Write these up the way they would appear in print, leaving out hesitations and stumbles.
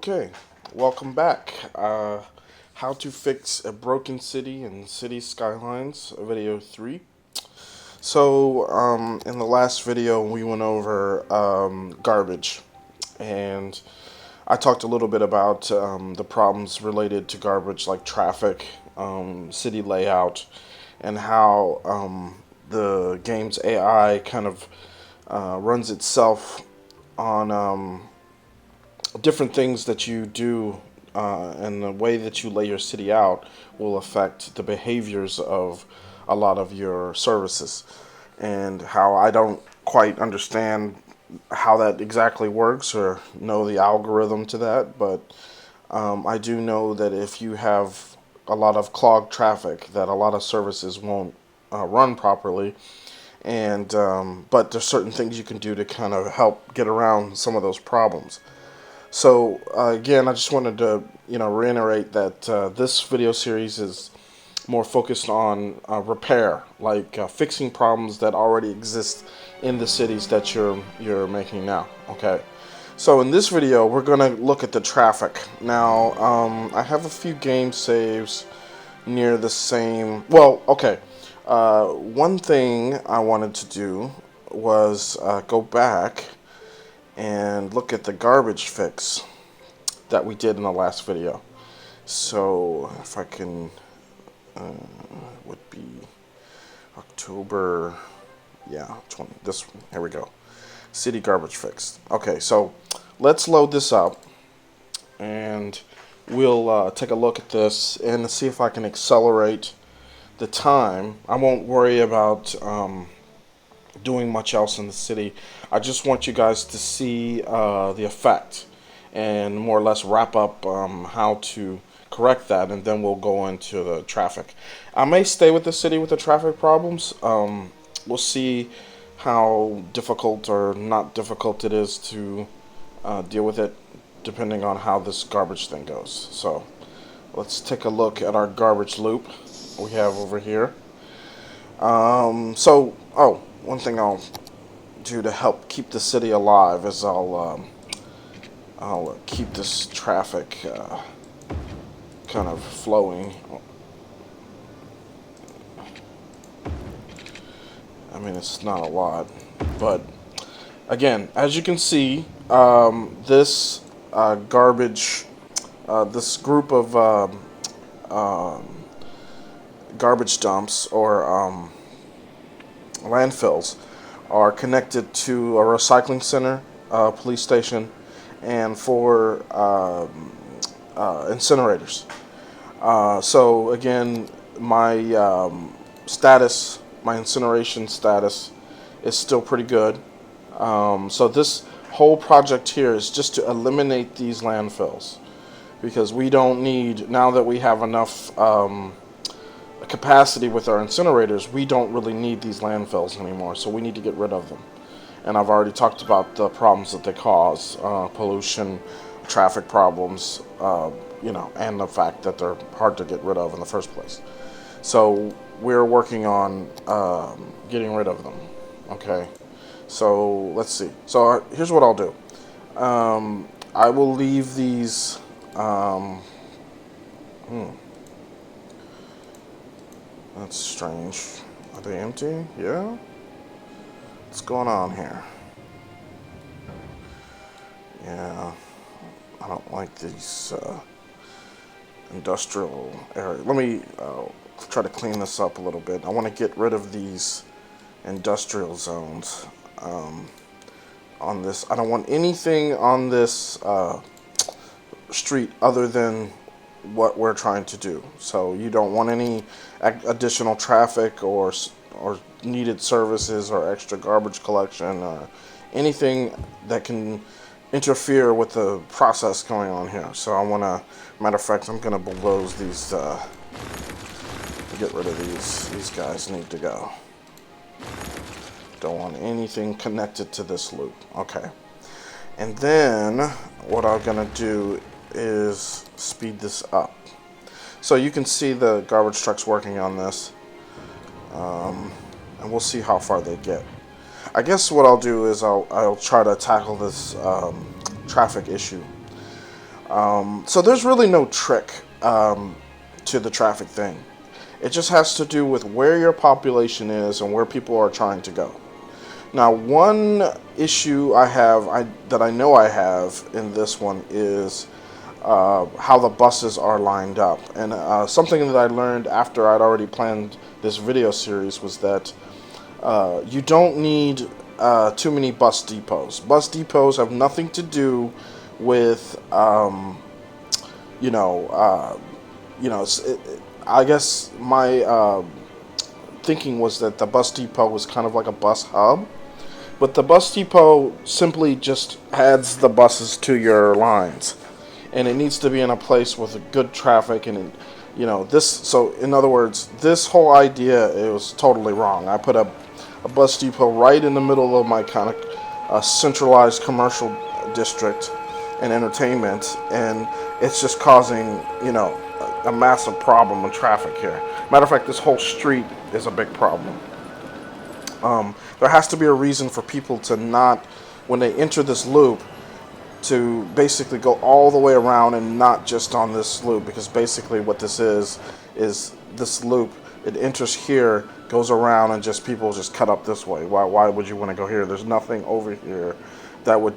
Okay, welcome back. How to fix a broken city in Cities Skylines, video 3. In the last video, we went over garbage, and I talked a little bit about the problems related to garbage, like traffic, city layout, and how the game's AI kind of runs itself on different things that you do and the way that you lay your city out will affect the behaviors of a lot of your services. And how I don't quite understand how that exactly works or know the algorithm to that, but I do know that if you have a lot of clogged traffic, that a lot of services won't run properly. And but there's certain things you can do to kind of help get around some of those problems. So again, I just wanted to reiterate that this video series is more focused on repair, like fixing problems that already exist in the cities that you're making now. Okay. So in this video, we're gonna look at the traffic. Now, I have a few game saves near the same. Well, okay. One thing I wanted to do was go back and look at the garbage fix that we did in the last video. So if I can, would be October, yeah, 20. This one, here we go. City garbage fix. Okay, so let's load this up, and we'll take a look at this and see if I can accelerate the time. I won't worry about doing much else in the city. I just want you guys to see the effect and more or less wrap up how to correct that, and then we'll go into the traffic. I may stay with the city with the traffic problems. We'll see how difficult or not difficult it is to deal with it depending on how this garbage thing goes. So let's take a look at our garbage loop we have over here. One thing I'll do to help keep the city alive is I'll keep this traffic kind of flowing. I mean, it's not a lot, but again, as you can see, this garbage, this group of garbage dumps or landfills are connected to a recycling center, police station, and 4 incinerators. So again, my status, my incineration status, is still pretty good. So this whole project here is just to eliminate these landfills, because we don't need, now that we have enough capacity with our incinerators, we don't really need these landfills anymore, so we need to get rid of them. And I've already talked about the problems that they cause, pollution, traffic problems, and the fact that they're hard to get rid of in the first place. So we're working on getting rid of them. Okay, so let's see. So here's what I'll do. I will leave these that's strange. Are they empty? Yeah? What's going on here? Yeah, I don't like these industrial areas. Let me try to clean this up a little bit. I want to get rid of these industrial zones on this. I don't want anything on this street other than what we're trying to do. So you don't want any additional traffic or needed services or extra garbage collection or anything that can interfere with the process going on here. So I want to, matter of fact, I'm going to bulldoze these, get rid of these guys need to go. Don't want anything connected to this loop. Okay. And then what I'm going to do is speed this up. So you can see the garbage trucks working on this. And we'll see how far they get. I guess what I'll do is I'll try to tackle this traffic issue. So there's really no trick to the traffic thing. It just has to do with where your population is and where people are trying to go. Now, one issue that I know I have in this one is how the buses are lined up. And something that I learned after I'd already planned this video series was that you don't need too many bus depots. Bus depots have nothing to do with, you know, I guess my thinking was that the bus depot was kind of like a bus hub. But the bus depot simply just adds the buses to your lines, and it needs to be in a place with good traffic. And this. So in other words, this whole idea, it was totally wrong. I put a bus depot right in the middle of my kind of centralized commercial district and entertainment, and it's just causing a massive problem with traffic here. Matter of fact, this whole street is a big problem. There has to be a reason for people to not, when they enter this loop, to basically go all the way around and not just on this loop, because basically what this is this loop, it enters here, goes around, and just people just cut up this way. Why would you want to go here? There's nothing over here that would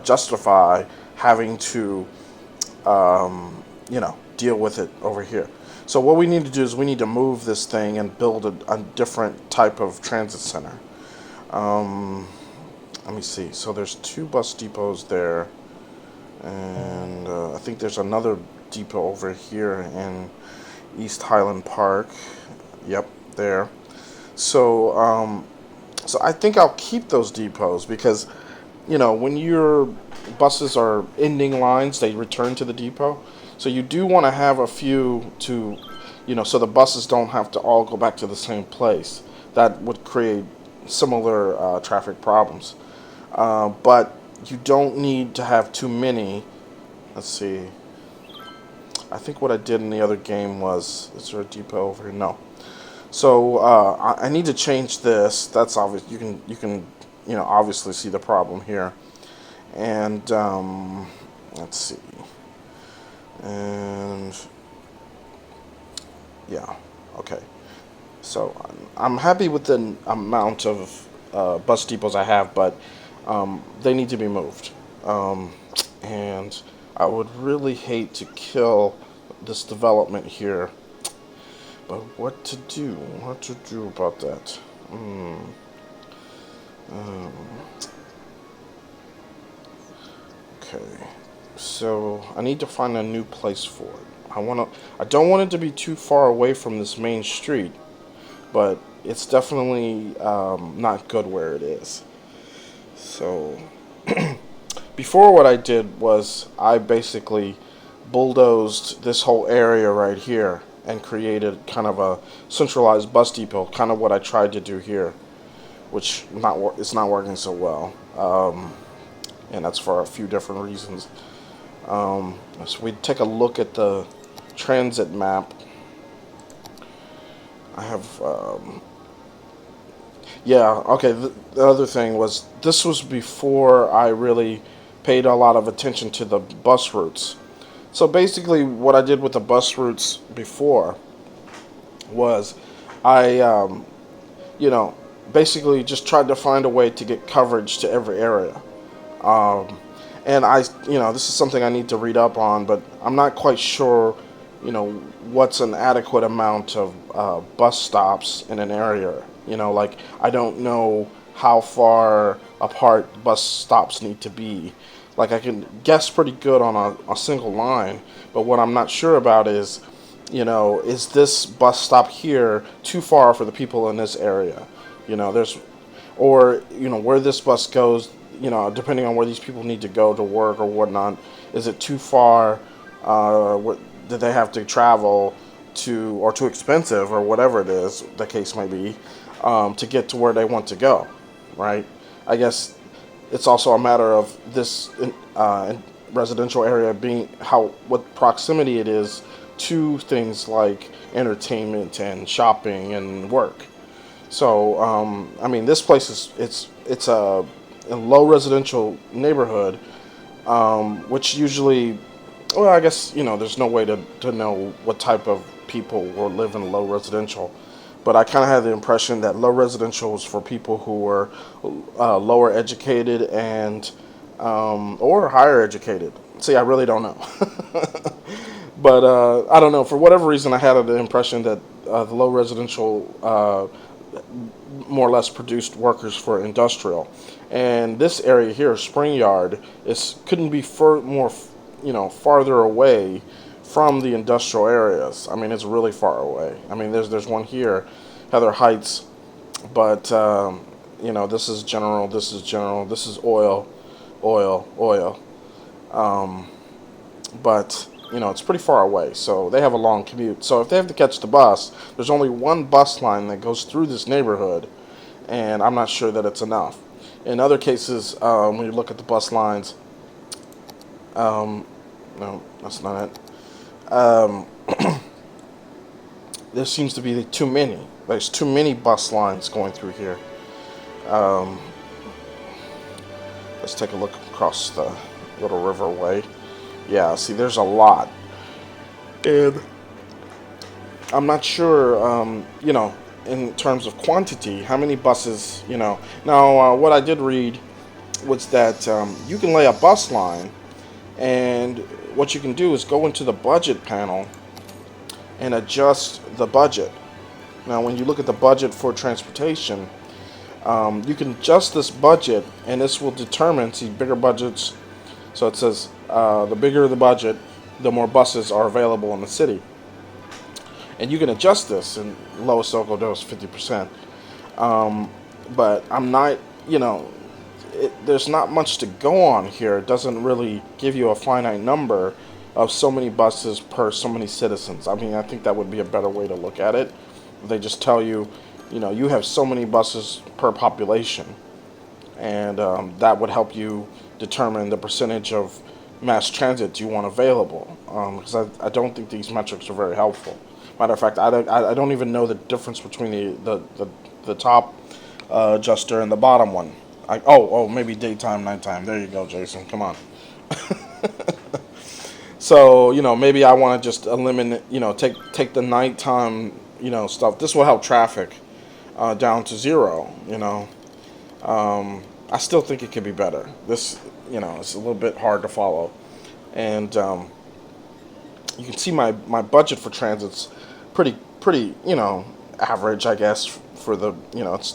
justify having to deal with it over here. So what we need to do is we need to move this thing and build a different type of transit center. Let me see. So there's 2 bus depots there, and I think there's another depot over here in East Highland Park. Yep, there. So so I think I'll keep those depots because when your buses are ending lines, they return to the depot. So you do want to have a few to, so the buses don't have to all go back to the same place. That would create similar traffic problems. But you don't need to have too many. Let's see. I think what I did in the other game was, is there a depot over here? No. So I need to change this. That's obvious. You can obviously see the problem here. And let's see. And yeah, okay. So I'm happy with the amount of bus depots I have, but they need to be moved. And I would really hate to kill this development here. But what to do? What to do about that? Okay. So I need to find a new place for it. I don't want it to be too far away from this main street, but it's definitely not good where it is. So before, what I did was I basically bulldozed this whole area right here and created kind of a centralized bus depot, kind of what I tried to do here, which it's not working so well, and that's for a few different reasons. So we take a look at the transit map. I have, yeah, okay, the other thing was, this was before I really paid a lot of attention to the bus routes. So basically what I did with the bus routes before was I, basically just tried to find a way to get coverage to every area. And this is something I need to read up on, but I'm not quite sure, what's an adequate amount of bus stops in an area. Like, I don't know how far apart bus stops need to be. Like, I can guess pretty good on a single line, but what I'm not sure about is, is this bus stop here too far for the people in this area? Where this bus goes, depending on where these people need to go to work or whatnot, is it too far? Do they have to travel to, or too expensive, or whatever it is, the case may be, to get to where they want to go, right? I guess it's also a matter of this residential area being what proximity it is to things like entertainment and shopping and work. So, this place it's a low residential neighborhood, which usually, well, I guess, there's no way to know what type of people will live in low residential. But I kind of had the impression that low residential was for people who were lower educated and or higher educated. See, I really don't know. But I don't know. For whatever reason, I had the impression that the low residential more or less produced workers for industrial. And this area here, Spring Yard, is couldn't be more, farther away from the industrial areas. I mean, it's really far away. I mean, there's one here, Heather Heights, but this is general, this is general, this is oil, oil, oil. But it's pretty far away, so they have a long commute. So if they have to catch the bus, there's only one bus line that goes through this neighborhood, and I'm not sure that it's enough. In other cases, when you look at the bus lines, no, that's not it. Um, there seems to be too many. There's too many bus lines going through here. Um, let's take a look across the little riverway. Yeah, see, there's a lot. And I'm not sure, in terms of quantity, how many buses, Now, what I did read was that you can lay a bus line, and what you can do is go into the budget panel and adjust the budget. Now, when you look at the budget for transportation, you can adjust this budget, and this will determine, see, bigger budgets. So it says the bigger the budget, the more buses are available in the city. And you can adjust this, and lowest they'll go down is 50%. But I'm not, there's not much to go on here. It doesn't really give you a finite number of so many buses per so many citizens. I mean, I think that would be a better way to look at it. They just tell you, you have so many buses per population, and that would help you determine the percentage of mass transit you want available. Because I don't think these metrics are very helpful. Matter of fact, I don't even know the difference between the top adjuster and the bottom one. Maybe daytime, nighttime. There you go, Jason. Come on. So maybe I want to just eliminate, take the nighttime, stuff. This will help traffic down to zero. I still think it could be better. This, it's a little bit hard to follow, and you can see my budget for transit's pretty average, I guess, for the it's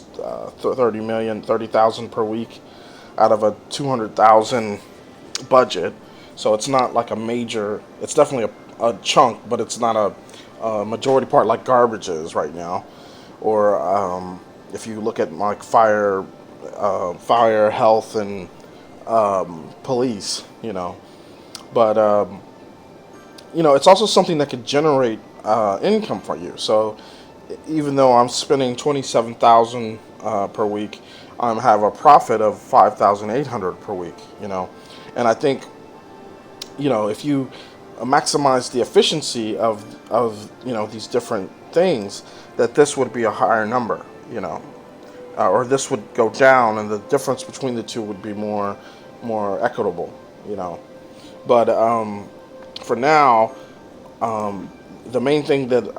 30,000 per week out of a 200,000 budget. So it's not like a major. It's definitely a chunk, but it's not a majority part like garbage is right now, or if you look at like fire, health, and police, But it's also something that could generate income for you. So even though I'm spending 27,000 per week, I have a profit of 5,800 per week. And I think if you maximize the efficiency of these different things, that this would be a higher number. Or this would go down, and the difference between the two would be more equitable. But for now, the main thing that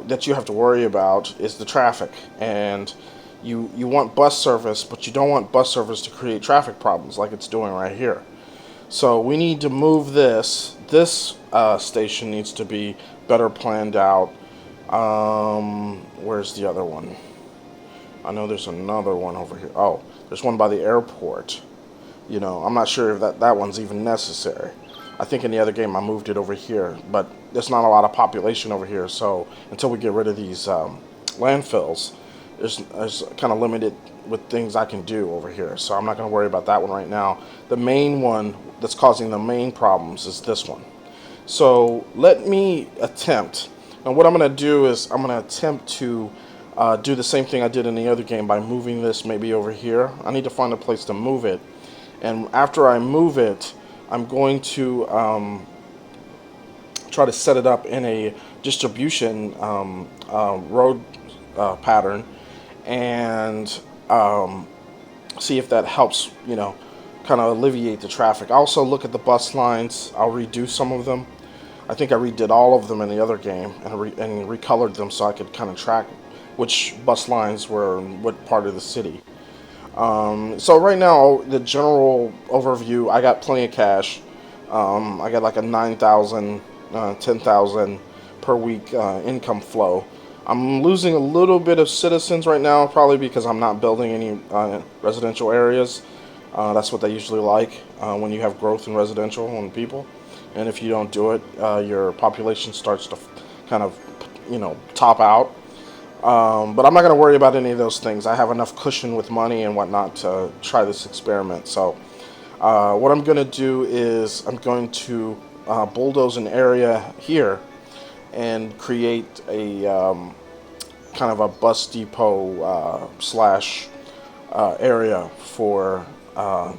that you have to worry about is the traffic, and you want bus service, but you don't want bus service to create traffic problems like it's doing right here. So we need to move this. This station needs to be better planned out. Where's the other one? I know there's another one over here. Oh, there's one by the airport. I'm not sure if that one's even necessary. I think in the other game I moved it over here, but there's not a lot of population over here. So until we get rid of these landfills, there's kind of limited with things I can do over here. So I'm not going to worry about that one right now. The main one that's causing the main problems is this one. So let me attempt. And what I'm going to do is I'm going to attempt to do the same thing I did in the other game by moving this maybe over here. I need to find a place to move it. And after I move it, I'm going to try to set it up in a distribution road pattern, and see if that helps, kind of alleviate the traffic. I also look at the bus lines. I'll redo some of them. I think I redid all of them in the other game and recolored them so I could kind of track which bus lines were in what part of the city. So right now, the general overview, I got plenty of cash. I got like a 9,000, 10,000 per week income flow. I'm losing a little bit of citizens right now, probably because I'm not building any residential areas. That's what they usually like when you have growth in residential and people. And if you don't do it, your population starts to kind of, top out. But I'm not going to worry about any of those things. I have enough cushion with money and whatnot to try this experiment. So what I'm going to do is I'm going to bulldoze an area here and create a kind of a bus depot slash area for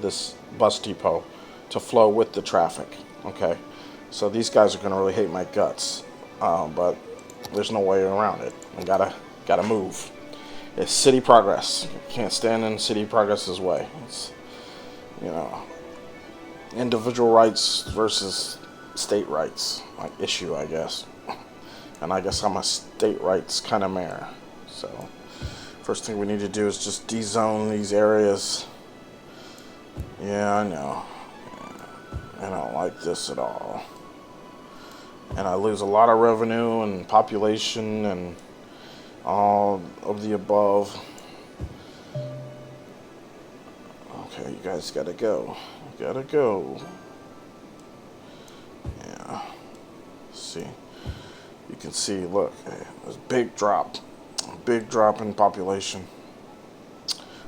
this bus depot to flow with the traffic. Okay, so these guys are going to really hate my guts, but there's no way around it. I gotta move. It's city progress. You can't stand in city progress's way. It's, individual rights versus state rights issue, I guess. And I guess I'm a state rights kind of mayor. So first thing we need to do is just dezone these areas. Yeah, I know. I don't like this at all. And I lose a lot of revenue and population and all of the above. Okay, you guys gotta go. You gotta go. Yeah. See. You can see, look, there's a big drop. A big drop in population.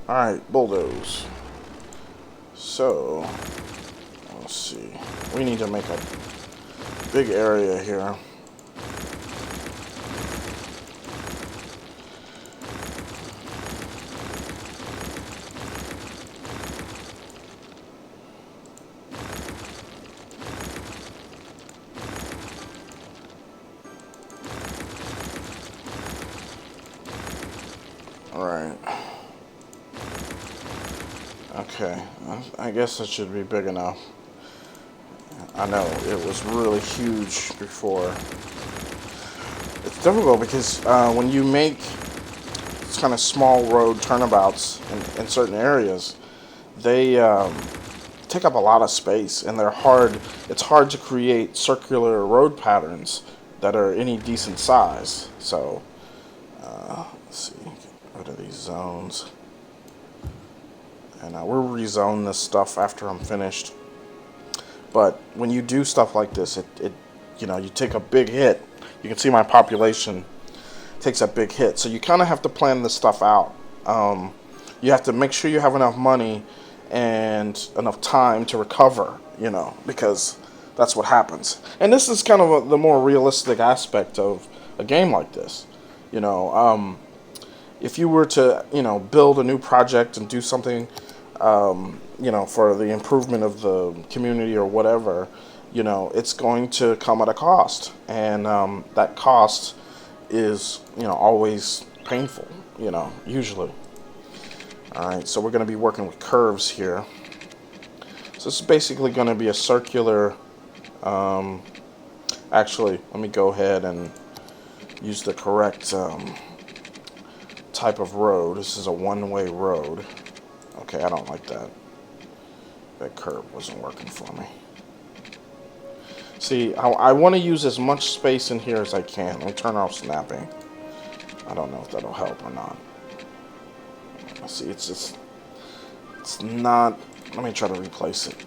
Alright, bulldoze. So, let's see. We need to make a big area here. Alright. Okay, I guess it should be big enough. I know, it was really huge before. It's difficult because when you make these kind of small road turnabouts in certain areas, they take up a lot of space and they're hard. It's hard to create circular road patterns that are any decent size. So, let's see, get rid of these zones. And we'll rezone this stuff after I'm finished. But when you do stuff like this, you take a big hit. You can see my population takes a big hit. So you kind of have to plan this stuff out. You have to make sure you have enough money and enough time to recover, because that's what happens. And this is kind of the more realistic aspect of a game like this. If you were to, build a new project and do something, for the improvement of the community or whatever, it's going to come at a cost. And that cost is, always painful, usually. Alright, so we're going to be working with curves here. So this is basically going to be a circular, actually, let me go ahead and use the correct type of road. This is a one-way road. Okay, I don't like that. That curve wasn't working for me. See, I want to use as much space in here as I can. Let me turn off snapping. I don't know if that'll help or not. See, it's not. Let me try to replace it.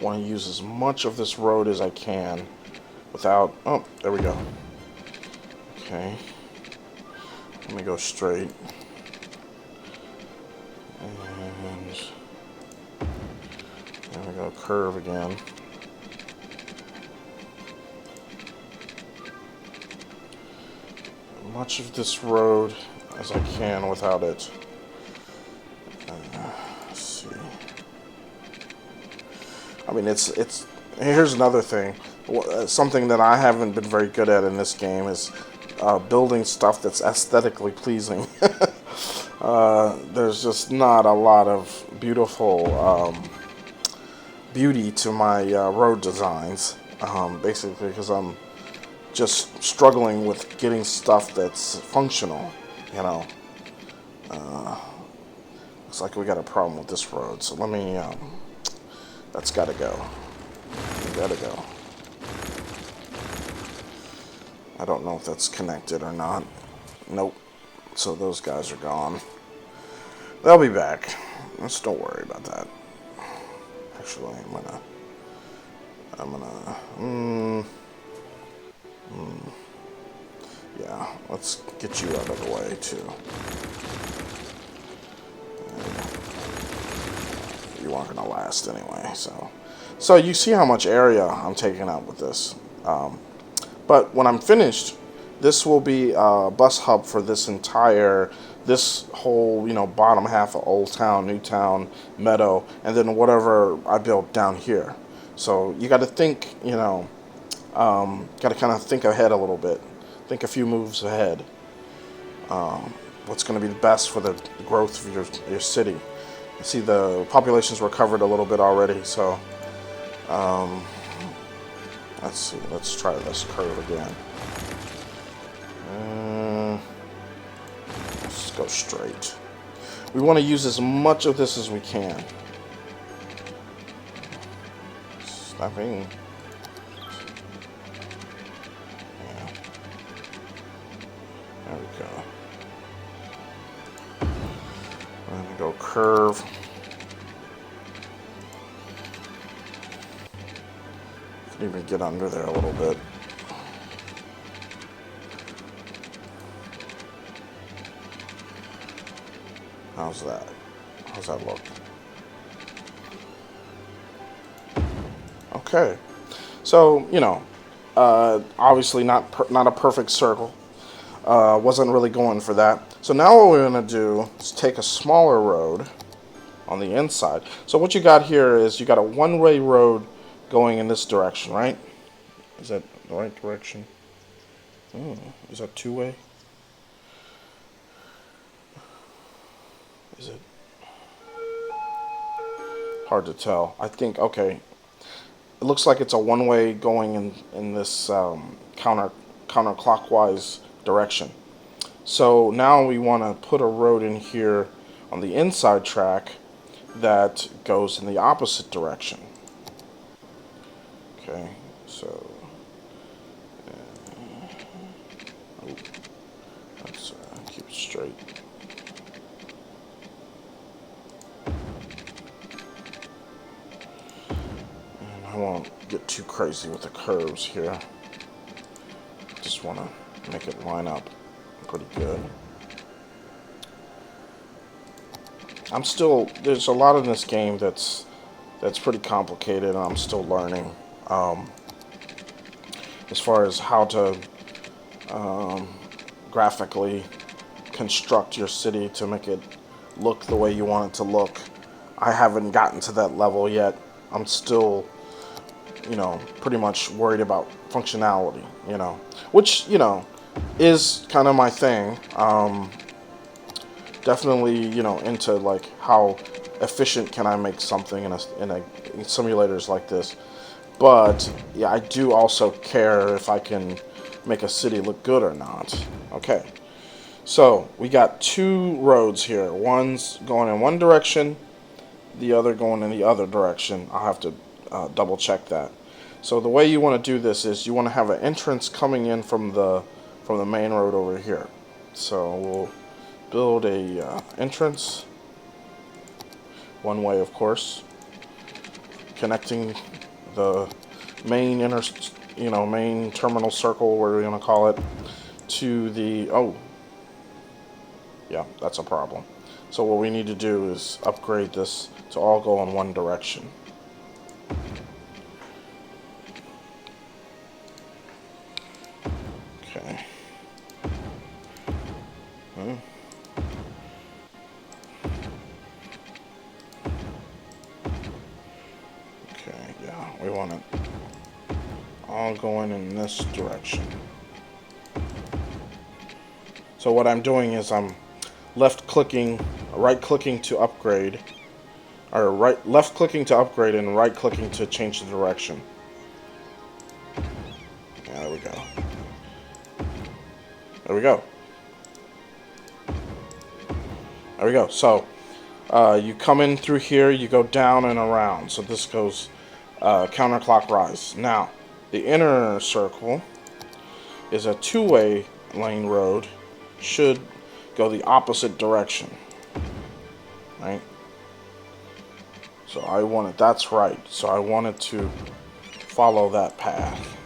Want to use as much of this road as I can without. Oh, there we go. Okay. Let me go straight. And there we go, curve again. Much of this road as I can without it. Let's see. I mean, it's. Here's another thing. Something that I haven't been very good at in this game is building stuff that's aesthetically pleasing. There's just not a lot of beauty to my road designs, basically because I'm just struggling with getting stuff that's functional, you know. Looks like we got a problem with this road, so let me, that's gotta go. Gotta go. I don't know if that's connected or not. Nope. So those guys are gone. They'll be back. Let's don't worry about that. Actually, yeah, let's get you out of the way too. You aren't gonna last anyway, so you see how much area I'm taking up with this. But when I'm finished, this will be a bus hub for this whole, bottom half of Old Town, New Town, Meadow, and then whatever I build down here. So you got to think, got to kind of think ahead a little bit, think a few moves ahead. What's going to be the best for the growth of your city? See, the populations were covered a little bit already, so let's see. Let's try this curve again. Let's go straight. We want to use as much of this as we can. Stopping. Yeah. There we go. I'm going to go curve. Can even get under there a little bit. How's that? How's that look? Okay. So, obviously not a perfect circle. Wasn't really going for that. So now what we're going to do is take a smaller road on the inside. So what you got here is you got a one-way road going in this direction, right? Is that the right direction? Oh, is that two-way? Is it? Hard to tell. I think, okay. It looks like it's a one-way going in this counterclockwise direction. So now we want to put a road in here on the inside track that goes in the opposite direction. Okay, so let's keep it straight. And I won't get too crazy with the curves here. Just want to make it line up pretty good. There's a lot in this game that's pretty complicated, and I'm still learning. As far as how to graphically construct your city to make it look the way you want it to look. I haven't gotten to that level yet. I'm still, pretty much worried about functionality, which, is kind of my thing. Definitely, into like how efficient can I make something in simulators like this. But yeah, I do also care if I can make a city look good or not. Okay, so we got two roads here. One's going in one direction, the other going in the other direction. I'll have to double check that. So the way you want to do this is you want to have an entrance coming in from the main road over here. So we'll build a entrance, one way of course, connecting the main main terminal circle, whatever you want to call it, to the, yeah, that's a problem. So what we need to do is upgrade this to all go in one direction. Okay. Okay, yeah, we want it all going in this direction. So what I'm doing is I'm left clicking, right clicking to upgrade, or left clicking to upgrade and right clicking to change the direction. Yeah, there we go. There we go. There we go. So you come in through here, you go down and around. So this goes counterclockwise. Now, the inner circle is a two-way lane road. Should go the opposite direction. Right? So I wanted, that's right. So I wanted to follow that path.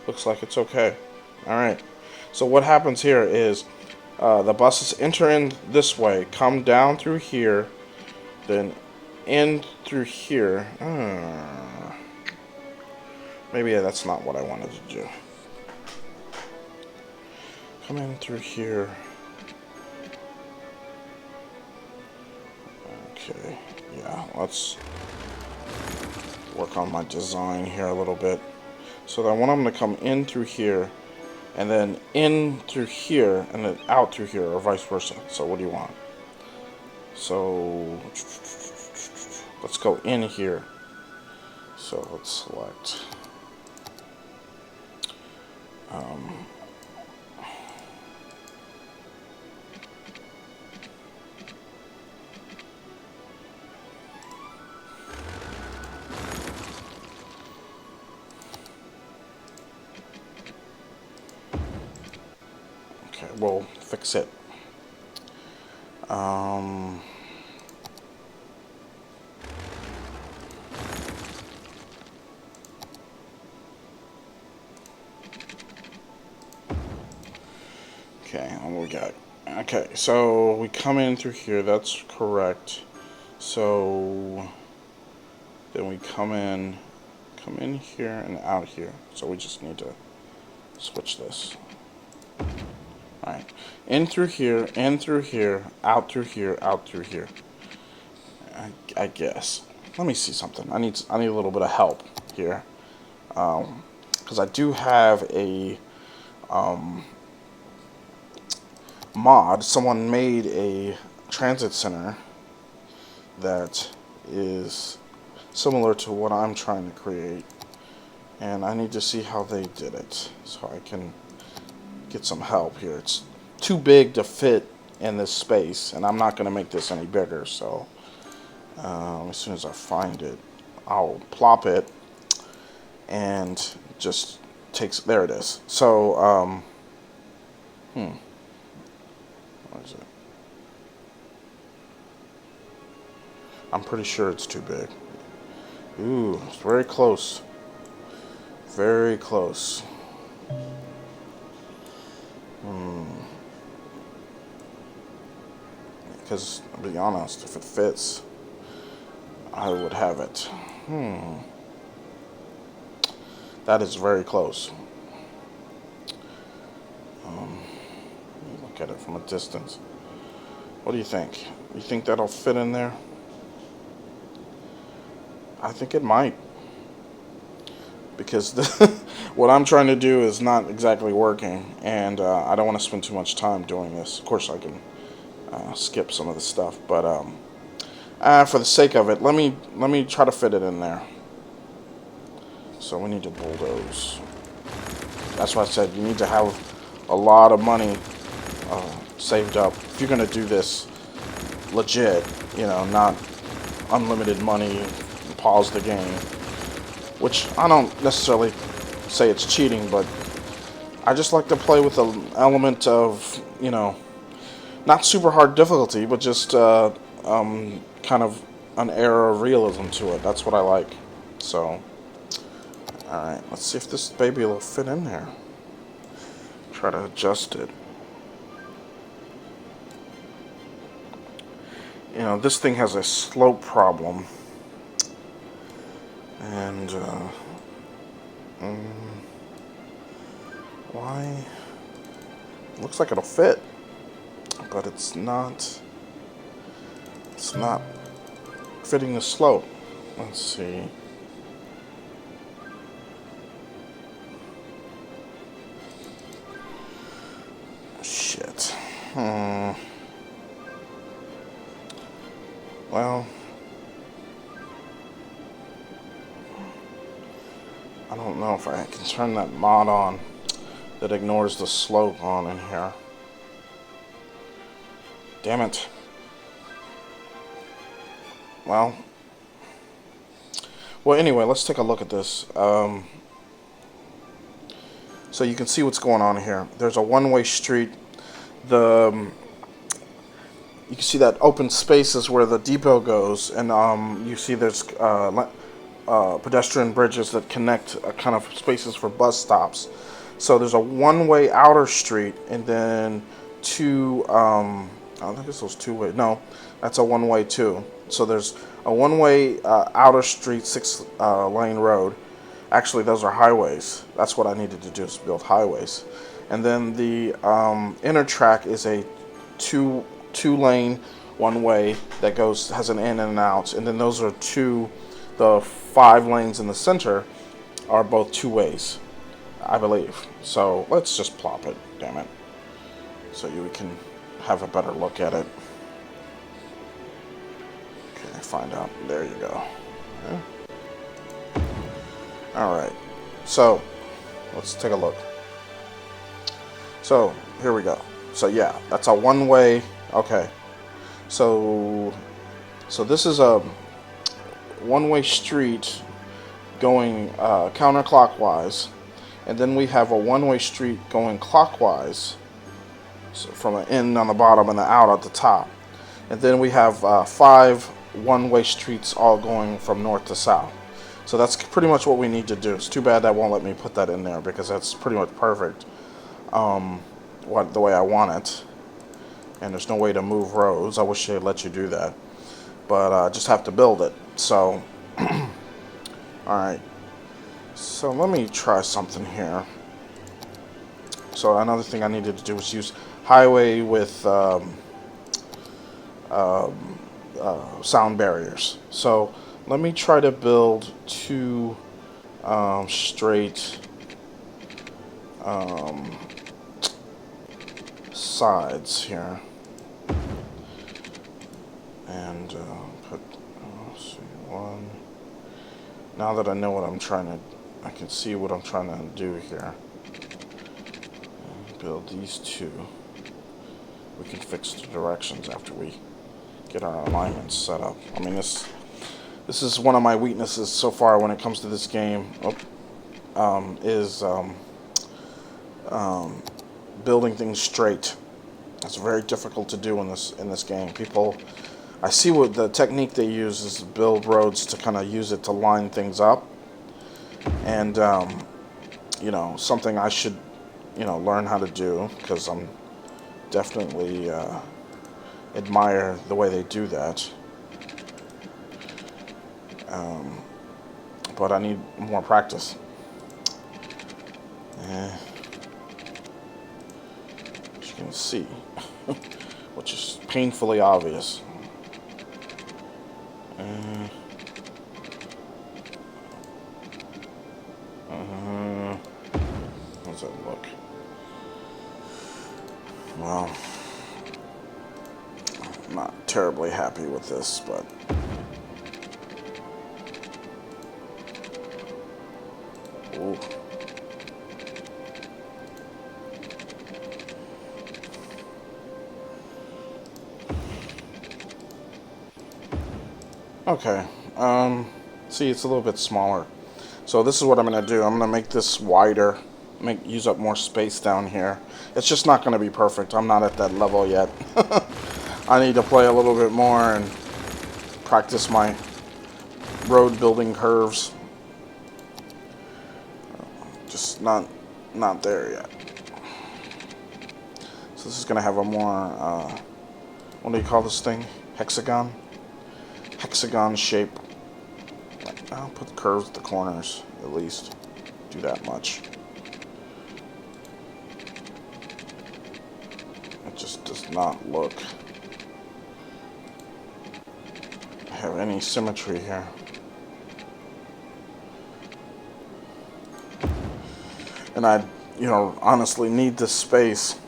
Looks like it's okay. Alright. So what happens here is the buses enter in this way, come down through here, then in through here. Maybe that's not what I wanted to do. Come in through here. Okay, yeah, let's work on my design here a little bit. So I want them to come in through here, and then in through here, and then out through here, or vice versa. So what do you want? So let's go in here. So let's select okay, we'll fix it. Okay, what we got? Okay, so we come in through here, that's correct. So then we come in here and out here. So we just need to switch this. Alright, in through here, out through here, out through here. I guess. Let me see something. I need a little bit of help here. Because I do have a mod. Someone made a transit center that is similar to what I'm trying to create, and I need to see how they did it so I can get some help here. It's too big to fit in this space, and I'm not going to make this any bigger, so as soon as I find it, I'll plop it and just takes, there it is. So what is it? I'm pretty sure it's too big. Ooh, it's very close. Very close. Because, to be honest, if it fits, I would have it. That is very close. Look at it from a distance. What do you think? You think that'll fit in there? I think it might. Because what I'm trying to do is not exactly working, and I don't want to spend too much time doing this. Of course, I can skip some of the stuff, but for the sake of it, let me try to fit it in there. So we need to bulldoze. That's why I said you need to have a lot of money saved up if you're gonna do this legit. You know, not unlimited money. Pause the game. Which I don't necessarily say it's cheating, but I just like to play with an element of, you know, not super hard difficulty, but just kind of an air of realism to it. That's what I like. So, alright, let's see if this baby will fit in there. Try to adjust it. You know, this thing has a slope problem. And, why? It looks like it'll fit, but it's not fitting the slope. Let's see. Well, I don't know if I can turn that mod on that ignores the slope on in here. Damn it. Well, anyway, let's take a look at this. So you can see what's going on here. There's a one-way street. You can see that open space is where the depot goes, and you see there's pedestrian bridges that connect kind of spaces for bus stops. So there's a one-way outer street, and then two. I think it's those two-way. No, that's a one-way too. So there's a one-way outer street, 6-lane road. Actually, those are highways. That's what I needed to do, is build highways. And then the inner track is a two-lane one-way that has an in and an out. And then those are the 5 lanes in the center are both 2 ways, I believe. So let's just plop it, damn it, so we can have a better look at it. Okay, find out. There you go. Yeah. Alright, so let's take a look. So here we go. So yeah, that's a one-way. Okay, so this is a one-way street going counterclockwise, and then we have a one-way street going clockwise, so from an in on the bottom and an out at the top, and then we have 5 one-way streets all going from north to south. So that's pretty much what we need to do. It's too bad that won't let me put that in there, because that's pretty much perfect, the way I want it. And there's no way to move roads. I wish they'd let you do that, but I just have to build it. So, all right. So let me try something here. So another thing I needed to do was use highway with sound barriers. So let me try to build 2 straight sides here, and put, let's see, 1. Now that I know what I'm trying to, I can see what I'm trying to do here. And build these 2. We can fix the directions after we get our alignments set up. I mean, this is one of my weaknesses so far when it comes to this game. Building things straight. It's very difficult to do in this game. I see what the technique they use is to build roads to kind of use it to line things up, and something I should learn how to do, because I'm definitely admire the way they do that. But I need more practice. As you can see, which is painfully obvious. How's that look? Well, I'm not terribly happy with this, but ooh. Okay, see, it's a little bit smaller. So this is what I'm going to do. I'm going to make this wider, use up more space down here. It's just not going to be perfect. I'm not at that level yet. I need to play a little bit more and practice my road building curves. Just not there yet. So this is going to have a more, what do you call this thing? Hexagon shape. I'll put the curves at the corners, at least. Do that much. It just does not look have any symmetry here. And I, honestly need this space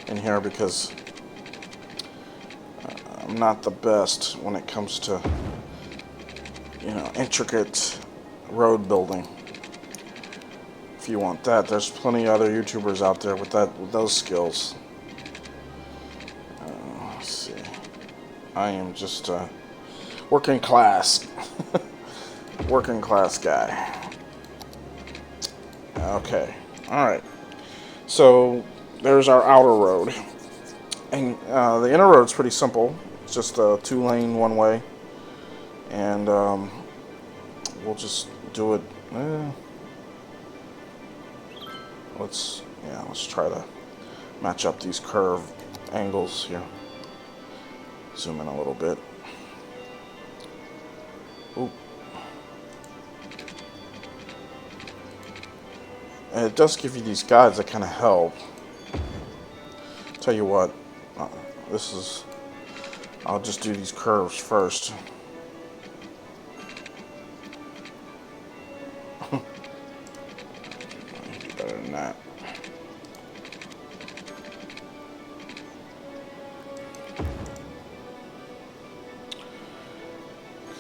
in here, because I'm not the best when it comes to, intricate road building. If you want that, there's plenty of other YouTubers out there with those skills. Let's see. I am just a working class, working class guy. Okay, all right. So there's our outer road, and the inner road's pretty simple. It's just a 2-lane one-way, and we'll just do it. Let's try to match up these curve angles here. Zoom in a little bit. Ooh. And it does give you these guides that kind of help. Tell you what, I'll just do these curves first. Better than that.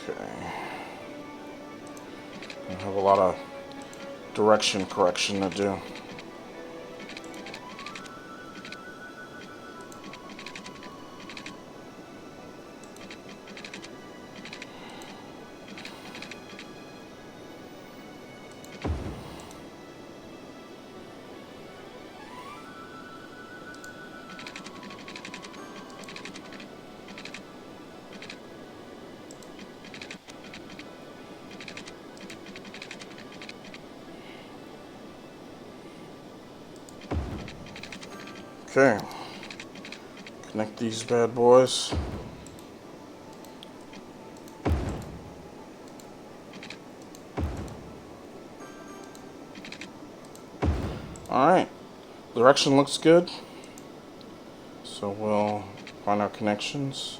Okay. I have a lot of direction correction to do. Okay, connect these bad boys. Alright, direction looks good. So we'll find our connections.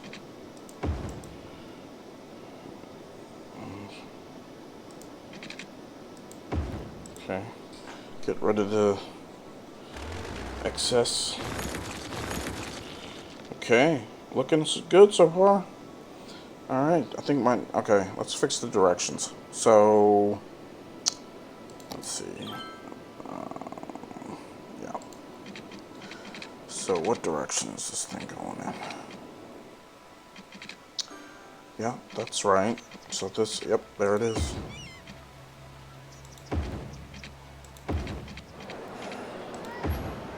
Okay, get rid of the excess. Okay, looking good so far. Alright, I think okay, let's fix the directions. So, let's see. Yeah. So what direction is this thing going in? Yeah, that's right. So yep, there it is.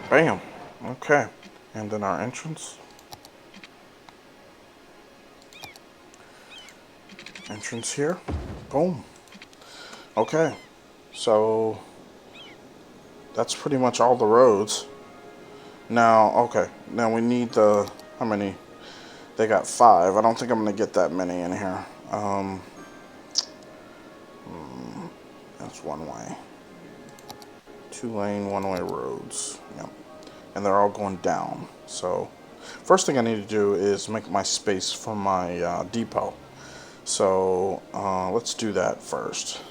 Bam. Okay. And then our entrance. Entrance here. Boom. Okay. So that's pretty much all the roads. Now, okay. Now we need how many? They got 5. I don't think I'm going to get that many in here. That's one way. 2-lane, one-way roads. Yep. And they're all going down. So first thing I need to do is make my space for my depot. So let's do that first.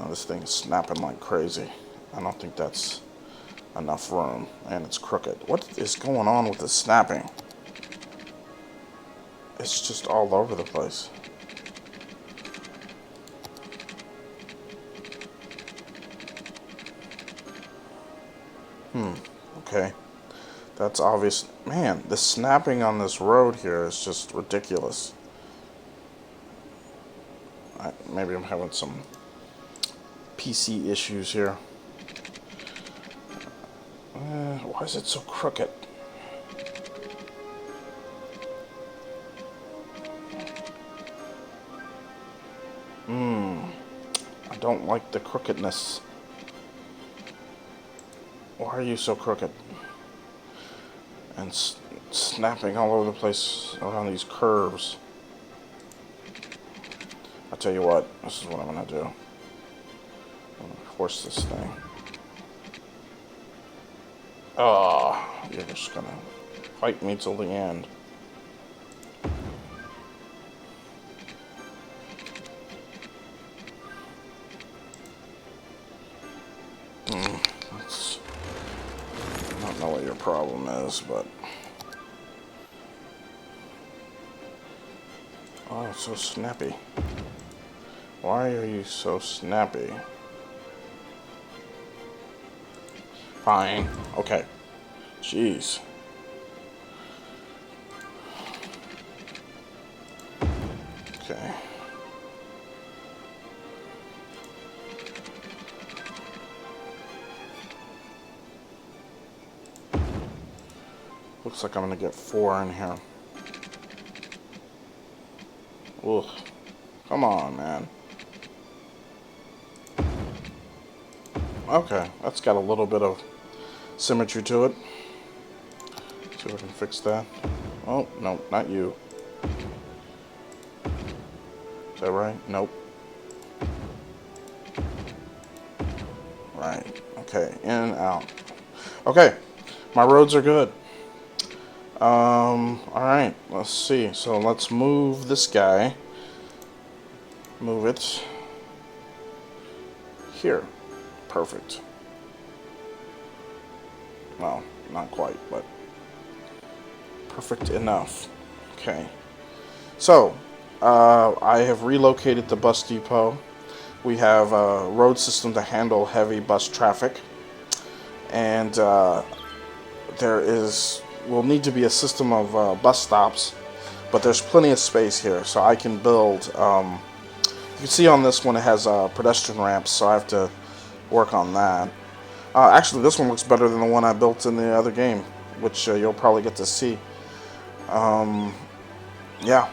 This thing is snapping like crazy. I don't think that's enough room, and it's crooked. What is going on with the snapping? It's just all over the place. Okay. That's obvious. Man, the snapping on this road here is just ridiculous. Maybe I'm having some PC issues here. Why is it so crooked? I don't like the crookedness. Why are you so crooked? And snapping all over the place around these curves. I'll tell you what, this is what I'm gonna do. I'm gonna force this thing. Oh, you're just gonna fight me till the end. I don't know what your problem is, but Oh, so snappy. Why are you so snappy? Fine. Okay. Jeez. Okay. Looks like I'm gonna get 4 in here. Ugh. Come on, man. Okay, that's got a little bit of symmetry to it. See if I can fix that. Oh, no, not you. Is that right? Nope. Right. Okay, in and out. Okay, my roads are good. Alright, let's see. So let's move this guy. Move it here. Perfect. Well, not quite, but perfect enough. Okay. So, I have relocated the bus depot. We have a road system to handle heavy bus traffic. And will need to be a system of bus stops. But there's plenty of space here, so I can build. You can see on this one it has pedestrian ramps, so I have to work on that. Actually, this one looks better than the one I built in the other game, which you'll probably get to see. Yeah.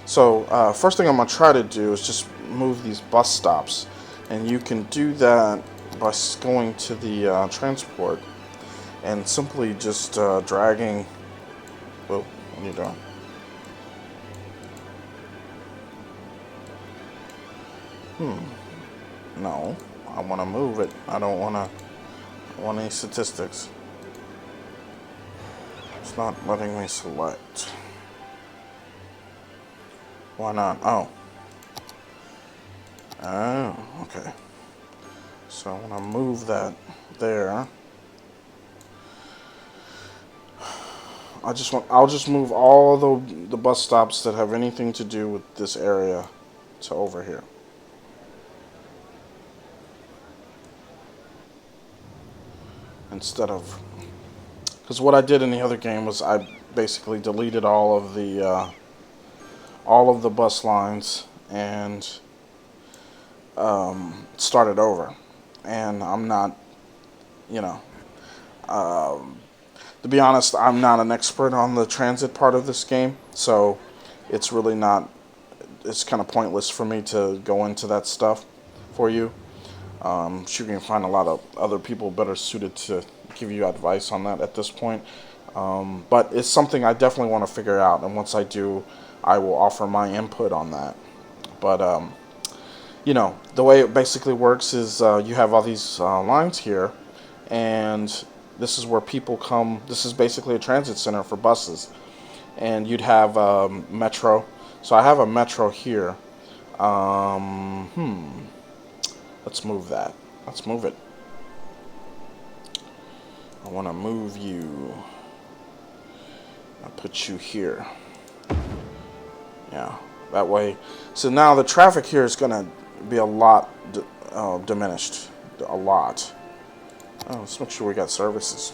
So first thing I'm going to try to do is just move these bus stops. And you can do that by going to the transport and simply just dragging... Whoa, what are you doing? No, I want to move it. I don't want any statistics. It's not letting me select. Why not? Oh. Oh, okay. So I want to move that there. I'll just move all the bus stops that have anything to do with this area to over here. Instead of, because what I did in the other game was I basically deleted all of the bus lines and started over, and I'm not, you know, to be honest, I'm not an expert on the transit part of this game, so it's really not, it's kind of pointless for me to go into that stuff for you. Sure, you can find a lot of other people better suited to give you advice on that at this point. But it's something I definitely want to figure out, and once I do, I will offer my input on that. But, you know, the way it basically works is you have all these lines here, and this is where people come. This is basically a transit center for buses. And you'd have metro. So I have a metro here. Let's move that. Let's move it. I want to move you. I'll put you here. Yeah, that way. So now the traffic here is going to be a lot diminished. A lot. Oh, let's make sure we got services.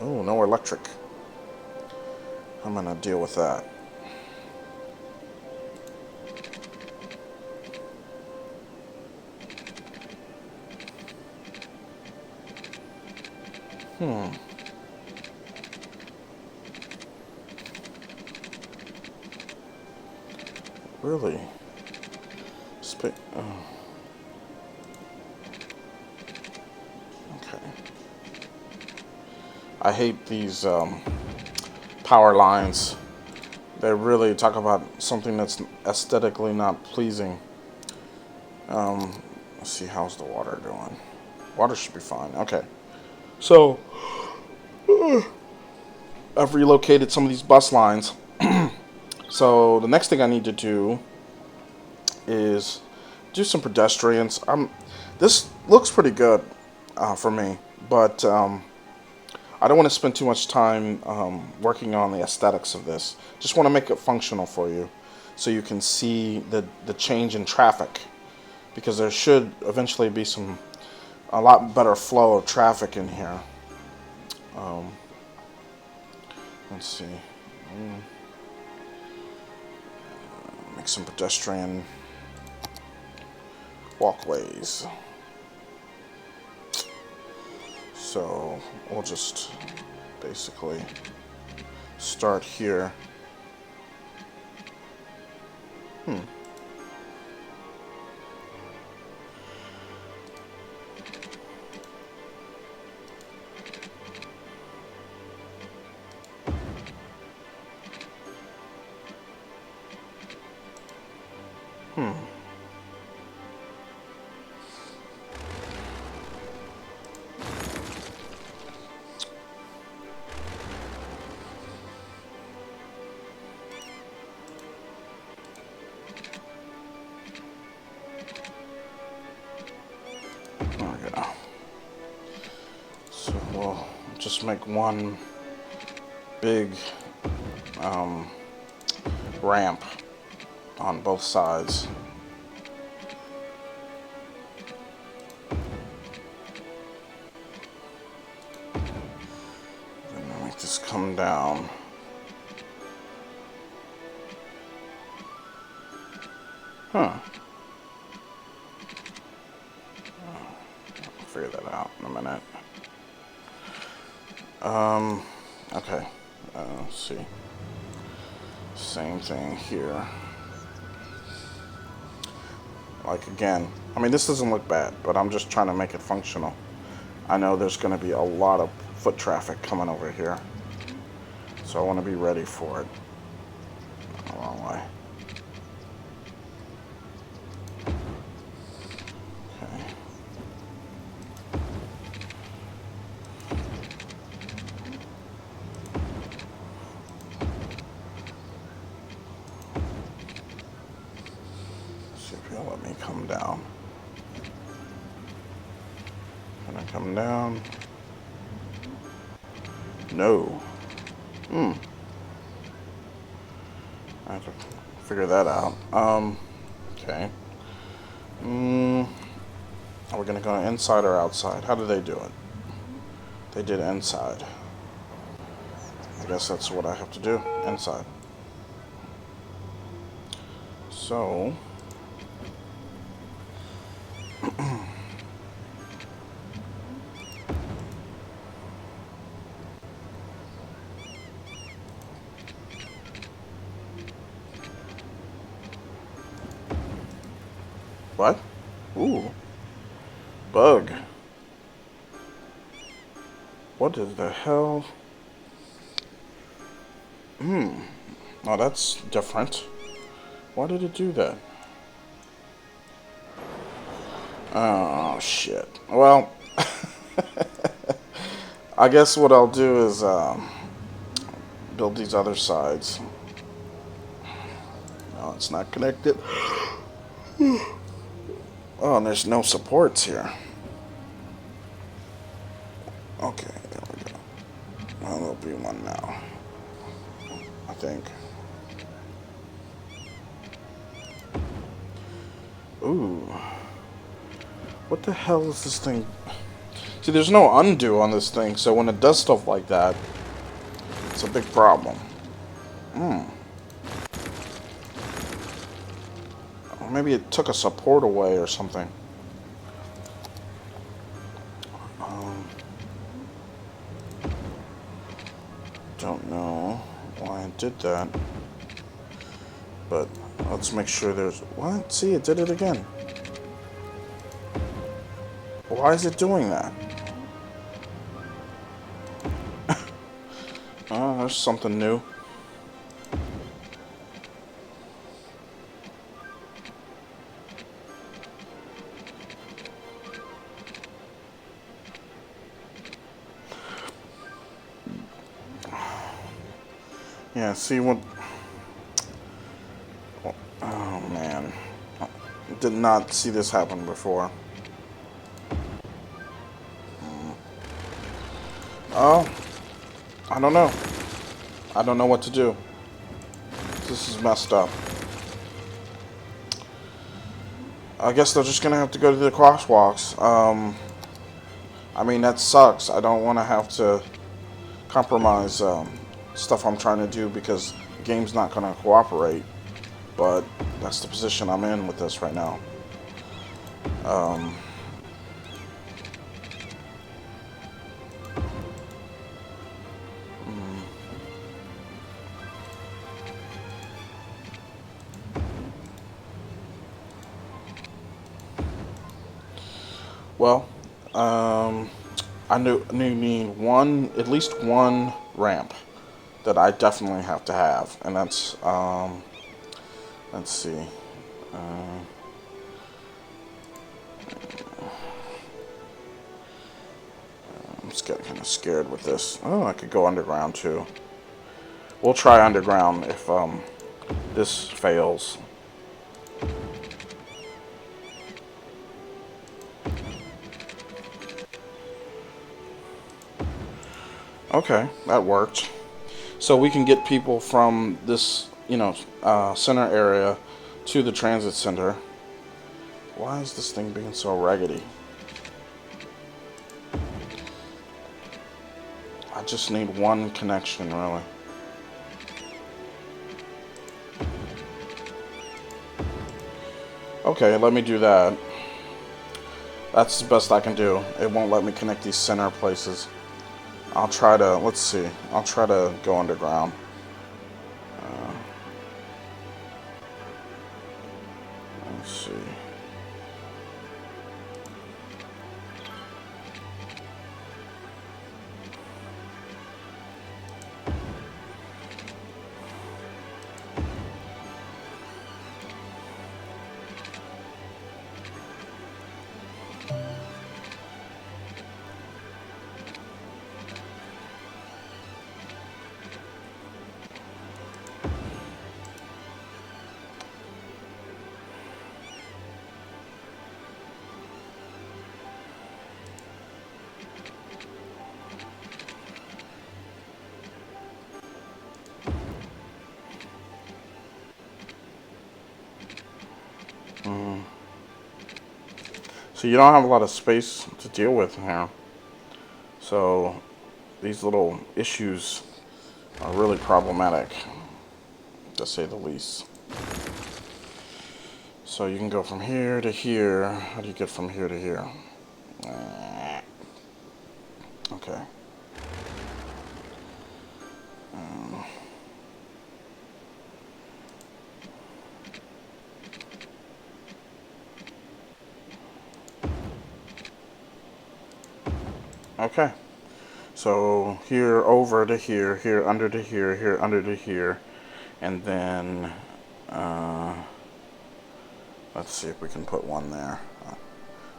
Oh, no electric. I'm going to deal with that. Really? Oh. Okay. I hate these power lines. They really talk about something that's aesthetically not pleasing. Let's see, how's the water doing? Water should be fine. Okay. So, I've relocated some of these bus lines. So, the next thing I need to do is do some pedestrians. This looks pretty good for me, but I don't want to spend too much time working on the aesthetics of this. Just want to make it functional for you so you can see the change in traffic, because there should eventually be a lot better flow of traffic in here. Let's see. Make some pedestrian walkways. So we'll just basically start here. There we go. So we'll just make one big ramp on both sides. Then we'll make this come down. Huh. I'll figure that out in a minute. Okay. Let's see. Same thing here. Like again, I mean, this doesn't look bad, but I'm just trying to make it functional. I know there's going to be a lot of foot traffic coming over here, so I want to be ready for it. The wrong way. Okay. See if he'll let me come down. Can I come down? No. I have to figure that out. Okay. Are we gonna go inside or outside? How do they do it? They did inside. I guess that's what I have to do. Inside. So. What? Ooh. Bug. What is the hell? Oh, that's different. Why did it do that? Oh, shit. Well, I guess what I'll do is build these other sides. No, it's not connected. Oh, and there's no supports here. Okay, there we go. Well, there'll be one now, I think. Ooh. What the hell is this thing? See, there's no undo on this thing, so when it does stuff like that, it's a big problem. Or maybe it took a support away or something. Don't know why it did that. But let's make sure there's... What? See, it did it again. Why is it doing that? Oh, there's something new. Yeah, see what... Oh, man. Did not see this happen before. Oh, I don't know. I don't know what to do. This is messed up. I guess they're just gonna have to go to the crosswalks. I mean, that sucks. I don't want to have to compromise stuff I'm trying to do because the game's not gonna cooperate. But that's the position I'm in with this right now. Well, I need at least one ramp that I definitely have to have, and that's let's see. I'm just getting kind of scared with this. Oh, I could go underground too. We'll try underground if this fails. Okay, that worked. So we can get people from this, center area to the transit center. Why is this thing being so raggedy? I just need one connection, really. Okay, let me do that. That's the best I can do. It won't let me connect these center places. I'll try to, let's see. I'll try to go underground. Let's see. So you don't have a lot of space to deal with here. So these little issues are really problematic, to say the least. So you can go from here to here. How do you get from here to here? Okay. Okay. So here over to here, here under to here, here under to here, and then let's see if we can put one there.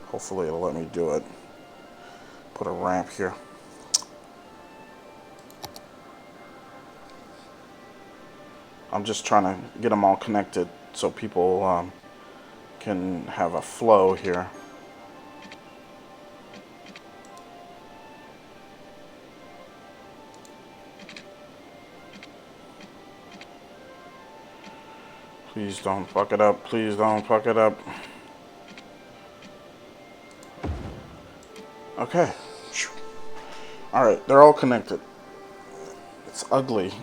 Hopefully it'll let me do it. Put a ramp here. I'm just trying to get them all connected so people can have a flow here. Please don't fuck it up. Please don't fuck it up. Okay. Alright, they're all connected. It's ugly.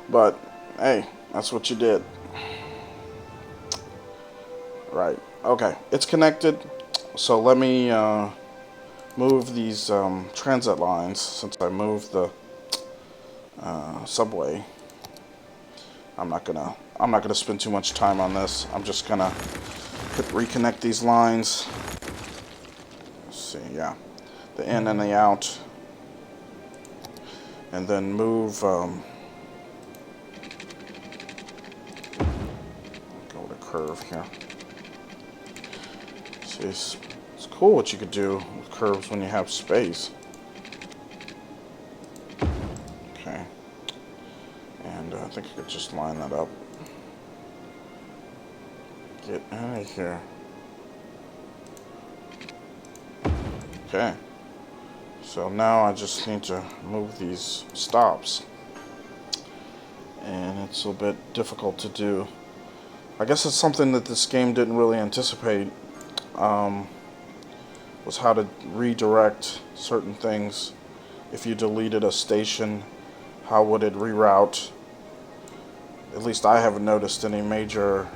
But, hey, that's what you did. Right. Okay, it's connected. So let me move these transit lines since I moved the subway. I'm not gonna spend too much time on this. I'm just gonna reconnect these lines. Let's see, yeah, the in and the out, and then move. Go to curve here. See, it's cool what you could do with curves when you have space. Okay. And I think I could just line that up. Get out of here. Okay. So now I just need to move these stops. And it's a bit difficult to do. I guess it's something that this game didn't really anticipate, was how to redirect certain things. If you deleted a station, how would it reroute? At least I haven't noticed any major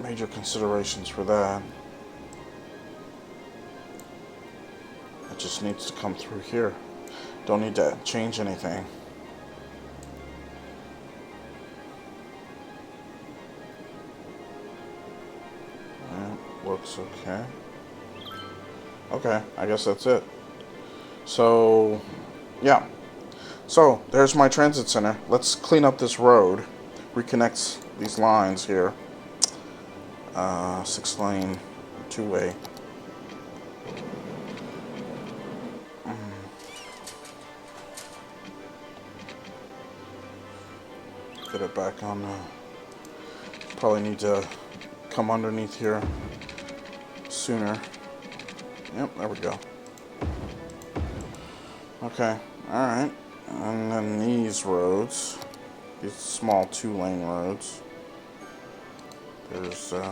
major considerations for that. It just needs to come through here. Don't need to change anything. Looks okay. Okay, I guess that's it. So, yeah. So, there's my transit center. Let's clean up this road. Reconnect these lines here. 6-lane, 2-way. Get it back on. Probably need to come underneath here sooner. Yep, there we go. Okay, alright. And then these roads, these small 2-lane roads, there's go.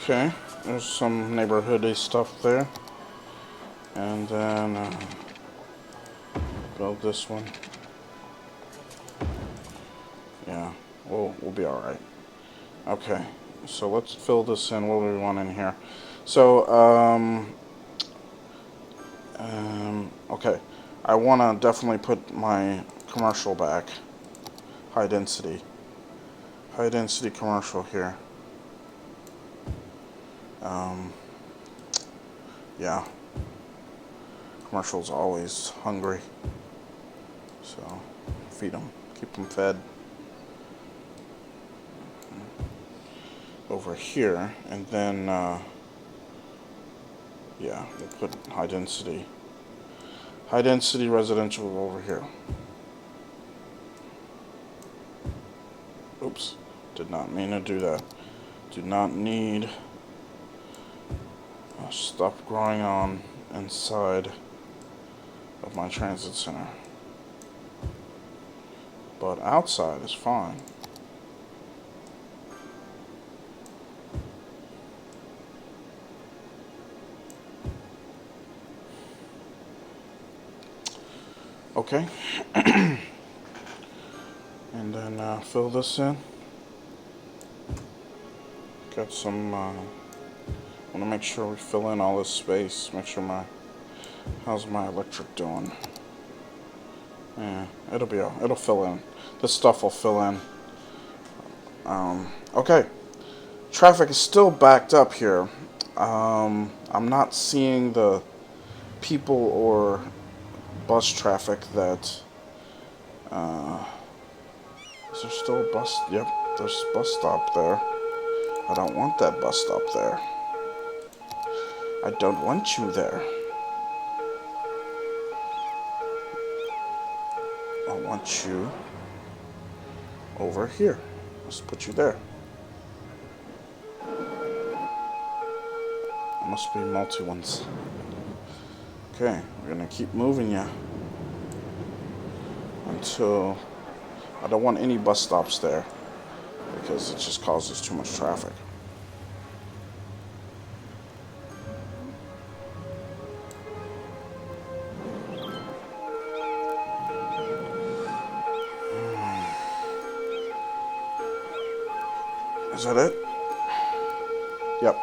Okay, there's some neighborhoody stuff there. And then build this one. Yeah, we'll be alright. Okay, so let's fill this in. What do we want in here? So, okay. I want to definitely put my commercial back. High density. High density commercial here. Yeah. Commercial's always hungry. So, feed them. Keep them fed. Over here, and then yeah, we'll put high density residential over here. Oops, did not mean to do that. Do not need stuff growing on inside of my transit center, but outside is fine. Okay, and then fill this in. Got some, want to make sure we fill in all this space, make sure how's my electric doing? Yeah, it'll fill in. This stuff will fill in. Okay, traffic is still backed up here. I'm not seeing the people or bus traffic that, is there still a bus? Yep, there's a bus stop there. I don't want that bus stop there. I don't want you there. I want you over here. Let's put you there. Must be multi-ones. Okay, we're gonna keep moving you until I don't want any bus stops there because it just causes too much traffic. Is that it? Yep.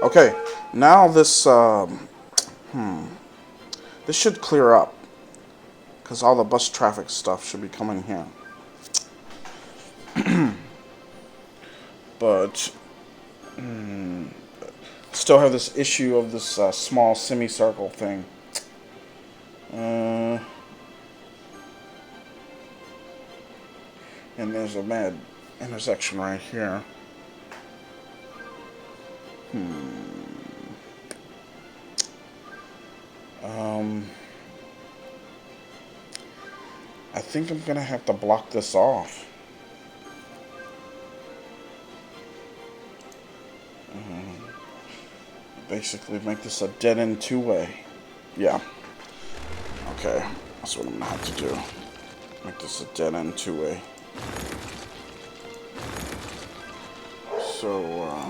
Okay, now this this should clear up because all the bus traffic stuff should be coming here. But Still have this issue of this small semicircle thing. And there's a mad intersection right here. I think I'm gonna have to block this off. Basically make this a dead-end two-way. Yeah. Okay. That's what I'm gonna have to do. Make this a dead-end two-way. So,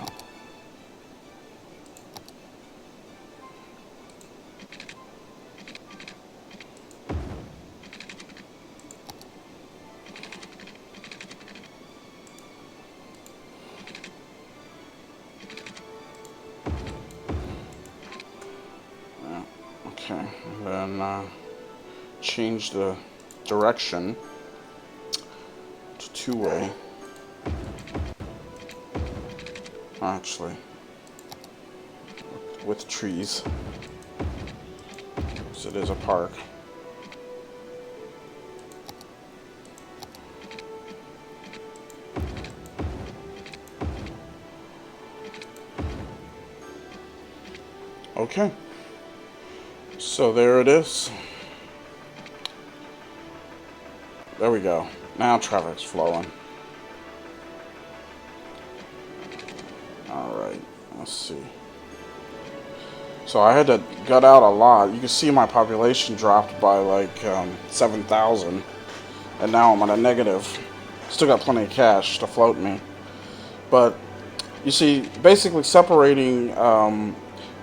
okay, and then change the direction to two-way. Actually, with trees, because it is a park. Okay, so there it is. There we go. Now traffic's flowing. Alright, let's see. So I had to gut out a lot. You can see my population dropped by like 7,000. And now I'm at a negative. Still got plenty of cash to float me. But you see, basically separating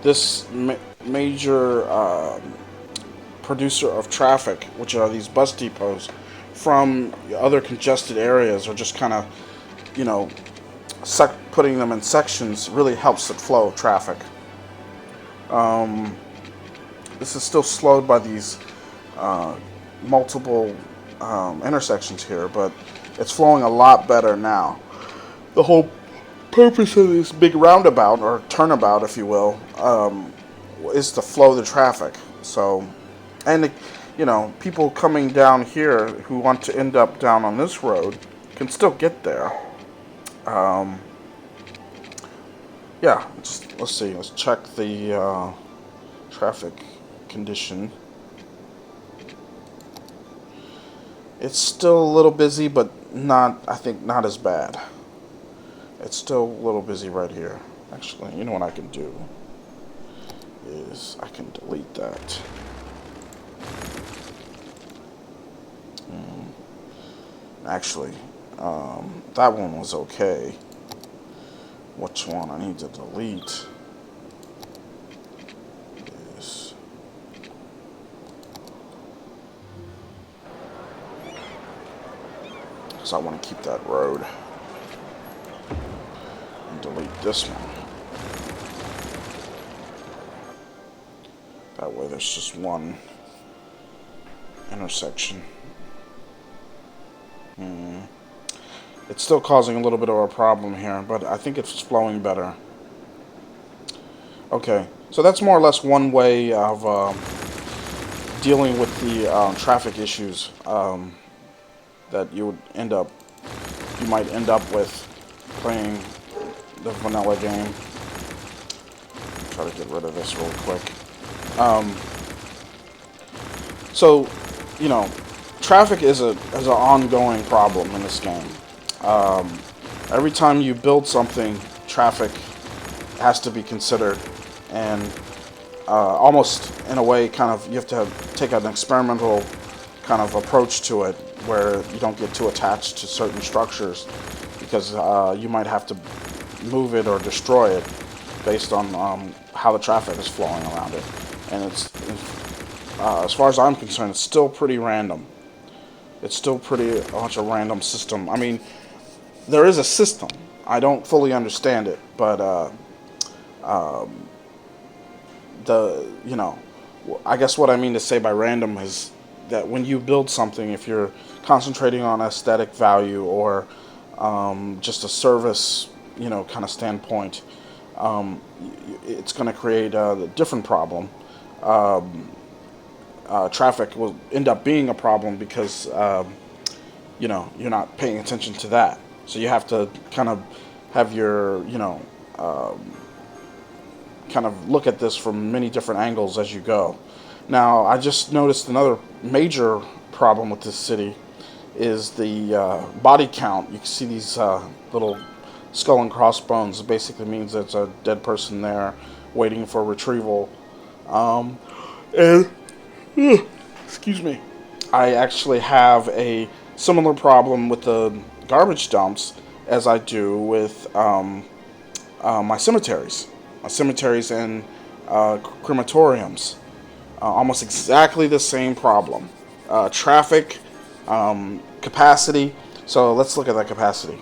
this major producer of traffic, which are these bus depots, from other congested areas, or just kind of, you know, putting them in sections, really helps it flow traffic. This is still slowed by these multiple intersections here, but it's flowing a lot better now. The whole purpose of this big roundabout, or turnabout if you will, is to flow the traffic. So, and you know, people coming down here who want to end up down on this road can still get there. Yeah, let's see, let's check the traffic condition. It's still a little busy, but I think not as bad. It's still a little busy right here. Actually, you know what I can do is I can delete that. Actually, that one was okay. Which one I need to delete is because I want to keep that road, and delete this one. That way there's just one intersection. It's still causing a little bit of a problem here, but I think it's flowing better. Okay, so that's more or less one way of dealing with the traffic issues that you might end up with playing the vanilla game. Try to get rid of this real quick. So, you know, traffic is an ongoing problem in this game. Every time you build something, traffic has to be considered, and almost in a way, kind of, you have to take an experimental kind of approach to it, where you don't get too attached to certain structures, because you might have to move it or destroy it based on how the traffic is flowing around it. And it's, as far as I'm concerned, it's still pretty random. It's still pretty much a random system. I mean, there is a system. I don't fully understand it, but I guess what I mean to say by random is that when you build something, if you're concentrating on aesthetic value or just a service, kind of standpoint, it's going to create a different problem. Traffic will end up being a problem because you're not paying attention to that. So you have to kind of have your kind of look at this from many different angles as you go. Now, I just noticed another major problem with this city is the body count. You can see these little skull and crossbones. It basically means there's a dead person there waiting for retrieval. And excuse me, I actually have a similar problem with the garbage dumps as I do with my cemeteries. Cemeteries and crematoriums. Almost exactly the same problem. Traffic, capacity. So let's look at that capacity.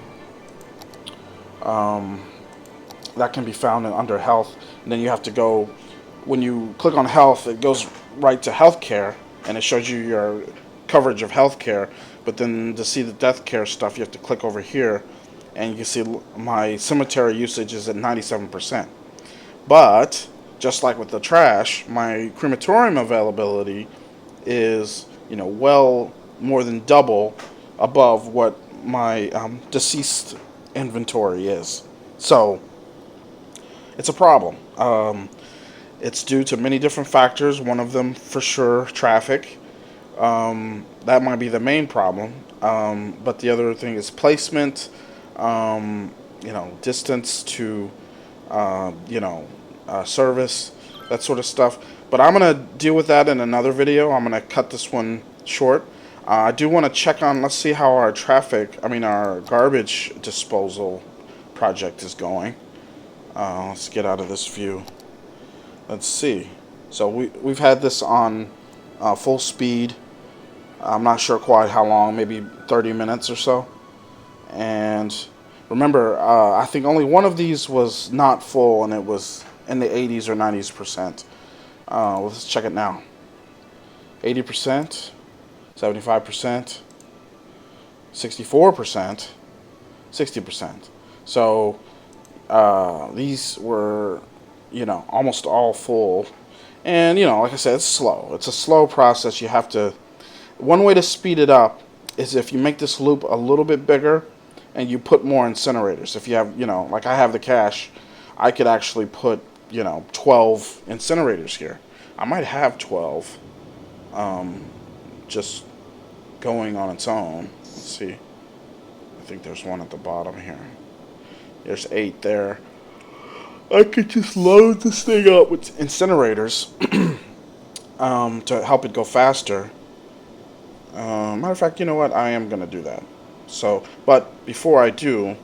That can be found under health. And then you have to go, when you click on health, it goes right to healthcare, and it shows you your coverage of healthcare. But then to see the death care stuff, you have to click over here, and you can see my cemetery usage is at 97%. But just like with the trash, my crematorium availability is, well more than double above what my deceased inventory is. So it's a problem. It's due to many different factors. One of them, for sure, traffic. That might be the main problem. But the other thing is placement. Distance to, service, that sort of stuff. But I'm going to deal with that in another video. I'm going to cut this one short. I do want to check on, let's see how our our garbage disposal project is going. Let's get out of this view. Let's see. So we've had this on full speed. I'm not sure quite how long, maybe 30 minutes or so. And remember, I think only one of these was not full, and it was in the 80s or 90s%. Let's check it now. 80%, 75%, 64%, 60%. So these were, almost all full. And, like I said, it's slow. It's a slow process. You have to... One way to speed it up is if you make this loop a little bit bigger and you put more incinerators. If you have, like I have the cash, I could actually put, 12 incinerators here. I might have 12 just going on its own. Let's see. I think there's one at the bottom here. There's 8 there. I could just load this thing up with incinerators to help it go faster. Matter of fact, you know what? I am going to do that. So, but before I do,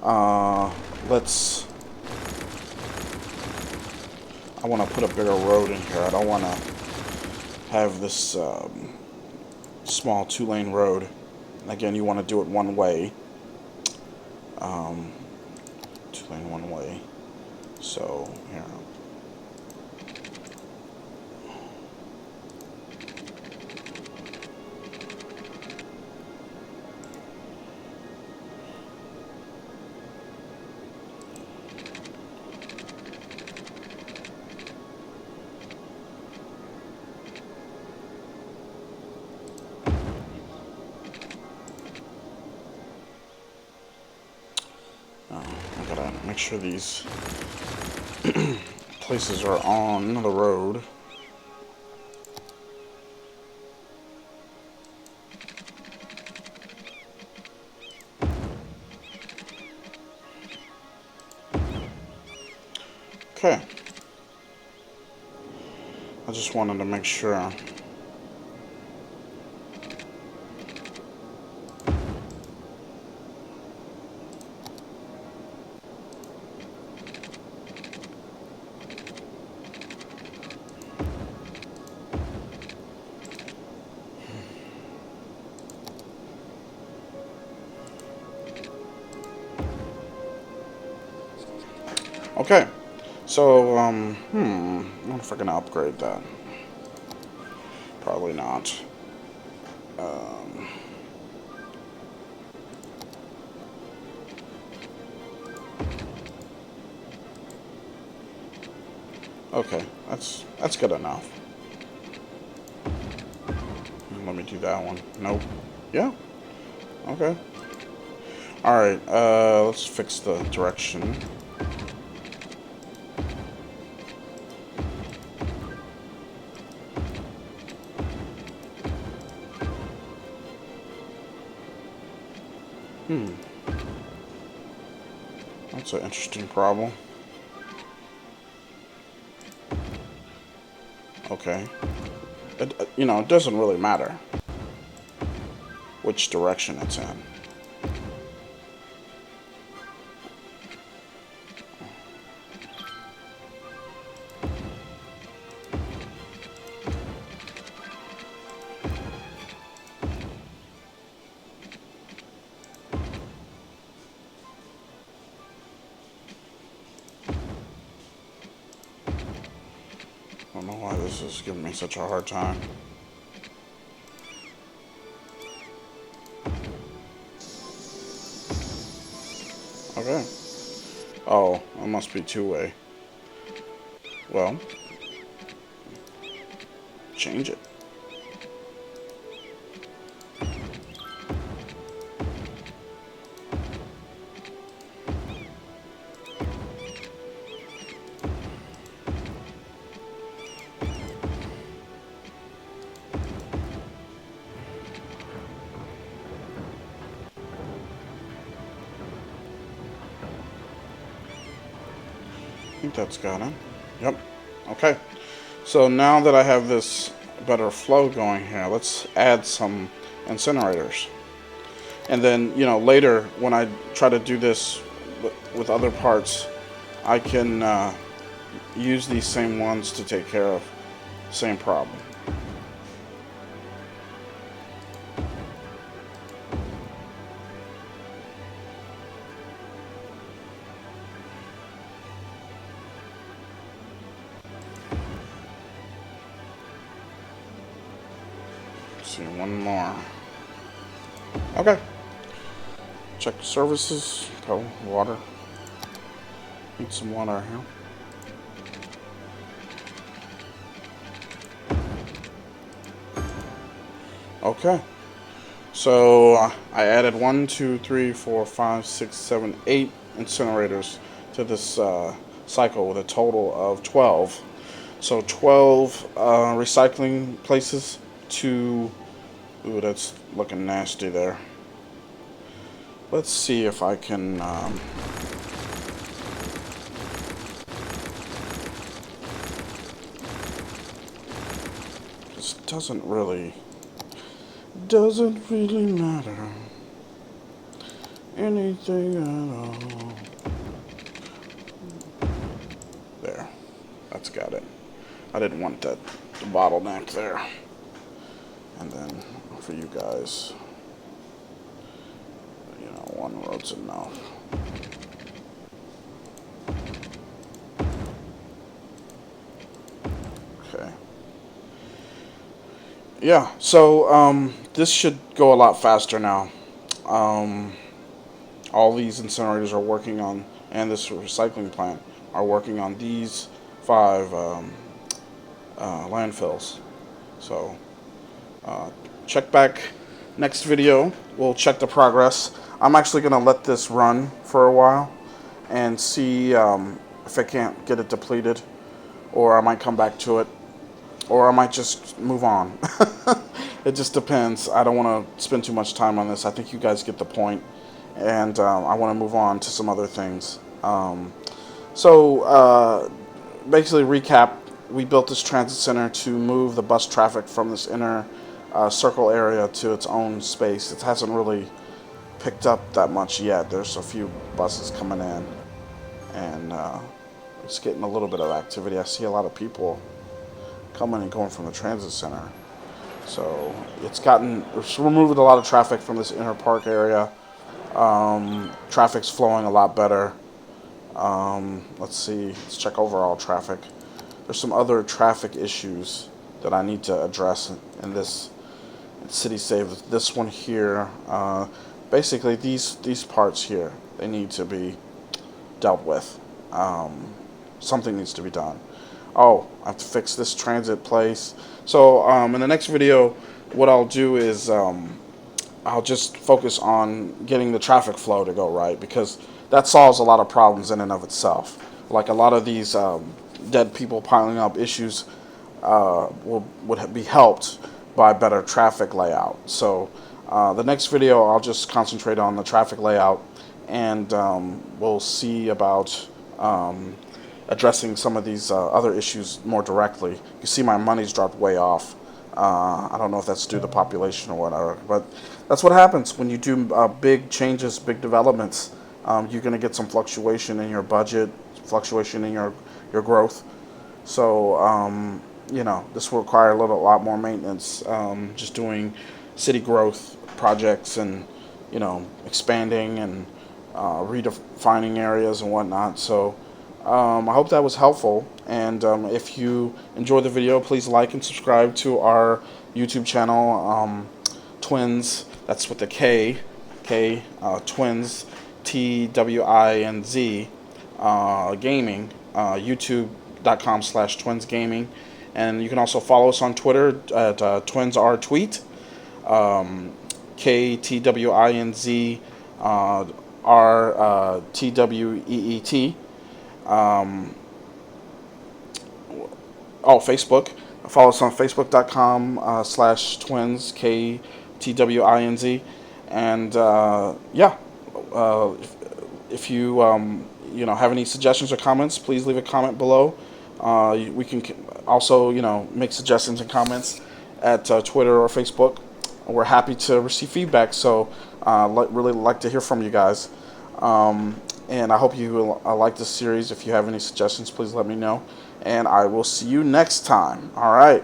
I want to put a bigger road in here. I don't want to have this small 2-lane road. Again, you want to do it one way. 2-lane one way. So, here. I gotta make sure these places are on the road. Okay. I just wanted to make sure. Okay, so, I wonder if I can upgrade that. Probably not. Okay, that's good enough. Let me do that one. Nope. Yeah. Okay. All right. Let's fix the direction. That's an interesting problem. Okay. It doesn't really matter which direction it's in. I don't know why this is giving me such a hard time. Okay. Oh, it must be two-way. Well, change it. I think that's got it. Yep. Okay. So now that I have this better flow going here, let's add some incinerators. And then, later when I try to do this with other parts, I can use these same ones to take care of the same problem. Let's see, one more. Okay. Check services. Oh, water. Need some water here. Okay. So I added 1, 2, 3, 4, 5, 6, 7, 8 incinerators to this cycle with a total of 12. So 12 recycling places to... Ooh, that's looking nasty there. Let's see if I can... this doesn't really matter anything at all. There, that's got it. I didn't want the bottleneck there. And then for you guys, one road's enough. Okay. Yeah, so this should go a lot faster now. All these incinerators are working on, and this recycling plant are working on these 5 landfills. So check back next video. We'll check the progress. I'm actually going to let this run for a while and see if I can't get it depleted, or I might come back to it, or I might just move on. It just depends. I don't want to spend too much time on this. I think you guys get the point, and I want to move on to some other things. So basically, recap, we built this transit center to move the bus traffic from this inner circle area to its own space. It hasn't really picked up that much yet. There's a few buses coming in, and it's getting a little bit of activity. I see a lot of people coming and going from the transit center. So it's removed a lot of traffic from this inner park area. Traffic's flowing a lot better. Let's see, let's check overall traffic. There's some other traffic issues that I need to address in this city save. This one here, basically these parts here, they need to be dealt with. Something needs to be done. oh, I have to fix this transit place. So in the next video, what I'll do is I'll just focus on getting the traffic flow to go right, because that solves a lot of problems in and of itself. Like a lot of these dead people piling up issues would be helped by better traffic layout. So the next video, I'll just concentrate on the traffic layout, and we'll see about addressing some of these other issues more directly. You see my money's dropped way off. I don't know if that's due to population or whatever, but that's what happens when you do big changes, big developments. You're going to get some fluctuation in your budget, fluctuation in your growth. So, this will require a lot more maintenance. Just doing city growth projects and, expanding and redefining areas and whatnot. So, I hope that was helpful. And if you enjoyed the video, please like and subscribe to our YouTube channel, KTWINZ. That's with the K, KTWINZ, TWINZ, gaming, youtube.com/twinsgaming. And you can also follow us on Twitter at TwinsRTweet, KTWINZ, RTWEET. Facebook. Follow us on Facebook.com/twins, KTWINZ. And if you have any suggestions or comments, please leave a comment below. We can also make suggestions and comments at Twitter or Facebook. We're happy to receive feedback, so really like to hear from you guys. And I hope you like this series. If you have any suggestions, please let me know. And I will see you next time. All right.